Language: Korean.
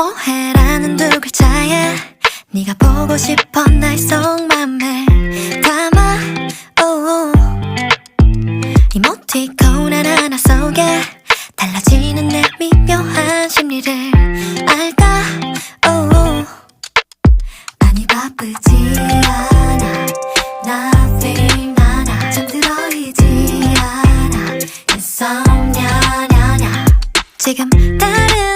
뭐해라는 두 글자에 네가 보고 싶어 나의 속맘을 담아 이모티콘 하나하나 속에 달라지는 내 미묘한 심리를 알까 아니 바쁘지 않아 Nothing 나나 잠들어 있지 않아 Insomnia 냐냐 지금 다른